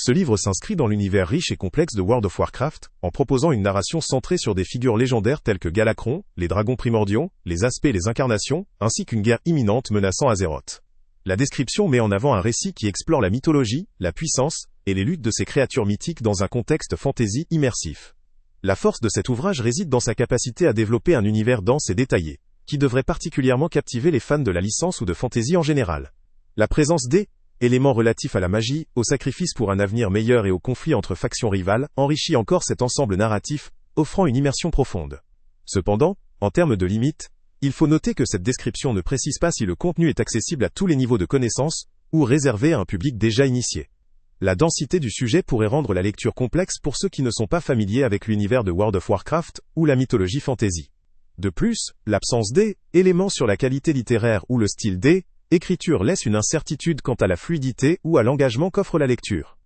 Ce livre s'inscrit dans l'univers riche et complexe de World of Warcraft, en proposant une narration centrée sur des figures légendaires telles que Galakrond, les dragons primordiaux, les aspects et les incarnations, ainsi qu'une guerre imminente menaçant Azeroth. La description met en avant un récit qui explore la mythologie, la puissance, et les luttes de ces créatures mythiques dans un contexte fantasy immersif. La force de cet ouvrage réside dans sa capacité à développer un univers dense et détaillé, qui devrait particulièrement captiver les fans de la licence ou de fantasy en général. La présence des éléments relatifs à la magie, au sacrifice pour un avenir meilleur et au conflit entre factions rivales, enrichit encore cet ensemble narratif, offrant une immersion profonde. Cependant, en termes de limites, il faut noter que cette description ne précise pas si le contenu est accessible à tous les niveaux de connaissances, ou réservé à un public déjà initié. La densité du sujet pourrait rendre la lecture complexe pour ceux qui ne sont pas familiers avec l'univers de World of Warcraft, ou la mythologie fantasy. De plus, l'absence des éléments sur la qualité littéraire ou le style des écriture laisse une incertitude quant à la fluidité ou à l'engagement qu'offre la lecture.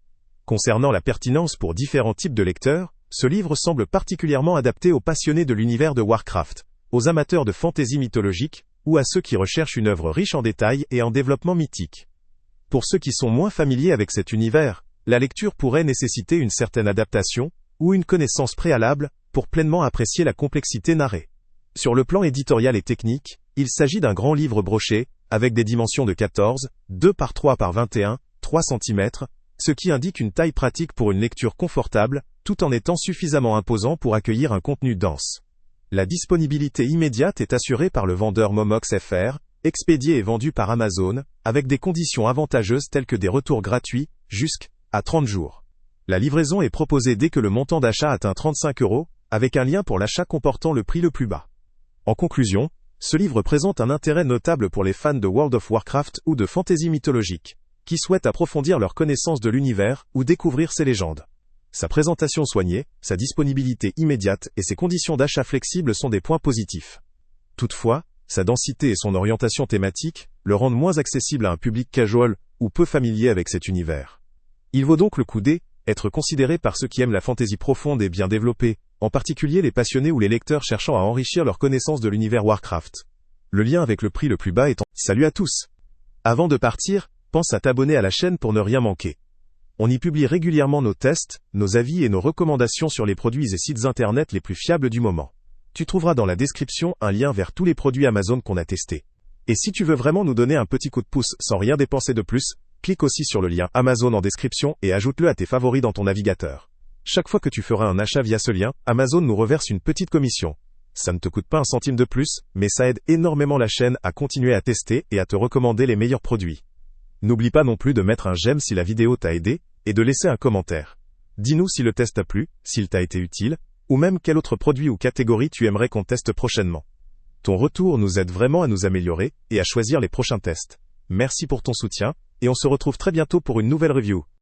Concernant la pertinence pour différents types de lecteurs, ce livre semble particulièrement adapté aux passionnés de l'univers de Warcraft, aux amateurs de fantasy mythologique, ou à ceux qui recherchent une œuvre riche en détails et en développement mythique. Pour ceux qui sont moins familiers avec cet univers, la lecture pourrait nécessiter une certaine adaptation, ou une connaissance préalable, pour pleinement apprécier la complexité narrée. Sur le plan éditorial et technique, il s'agit d'un grand livre broché, avec des dimensions de 14, 2 par 3 par 21, 3 cm, ce qui indique une taille pratique pour une lecture confortable, tout en étant suffisamment imposant pour accueillir un contenu dense. La disponibilité immédiate est assurée par le vendeur Momox FR, expédié et vendu par Amazon, avec des conditions avantageuses telles que des retours gratuits, jusqu'à 30 jours. La livraison est proposée dès que le montant d'achat atteint 35 €, avec un lien pour l'achat comportant le prix le plus bas. En conclusion, ce livre présente un intérêt notable pour les fans de World of Warcraft ou de fantasy mythologique, qui souhaitent approfondir leur connaissance de l'univers ou découvrir ses légendes. Sa présentation soignée, sa disponibilité immédiate et ses conditions d'achat flexibles sont des points positifs. Toutefois, sa densité et son orientation thématique le rendent moins accessible à un public casual ou peu familier avec cet univers. Il vaut donc le coup d'être considéré par ceux qui aiment la fantasy profonde et bien développée, en particulier les passionnés ou les lecteurs cherchant à enrichir leur connaissance de l'univers Warcraft. Le lien avec le prix le plus bas est en... Salut à tous! Avant de partir, pense à t'abonner à la chaîne pour ne rien manquer. On y publie régulièrement nos tests, nos avis et nos recommandations sur les produits et sites internet les plus fiables du moment. Tu trouveras dans la description un lien vers tous les produits Amazon qu'on a testés. Et si tu veux vraiment nous donner un petit coup de pouce sans rien dépenser de plus, clique aussi sur le lien Amazon en description et ajoute-le à tes favoris dans ton navigateur. Chaque fois que tu feras un achat via ce lien, Amazon nous reverse une petite commission. Ça ne te coûte pas un centime de plus, mais ça aide énormément la chaîne à continuer à tester et à te recommander les meilleurs produits. N'oublie pas non plus de mettre un j'aime si la vidéo t'a aidé, et de laisser un commentaire. Dis-nous si le test t'a plu, s'il t'a été utile, ou même quel autre produit ou catégorie tu aimerais qu'on teste prochainement. Ton retour nous aide vraiment à nous améliorer, et à choisir les prochains tests. Merci pour ton soutien, et on se retrouve très bientôt pour une nouvelle review.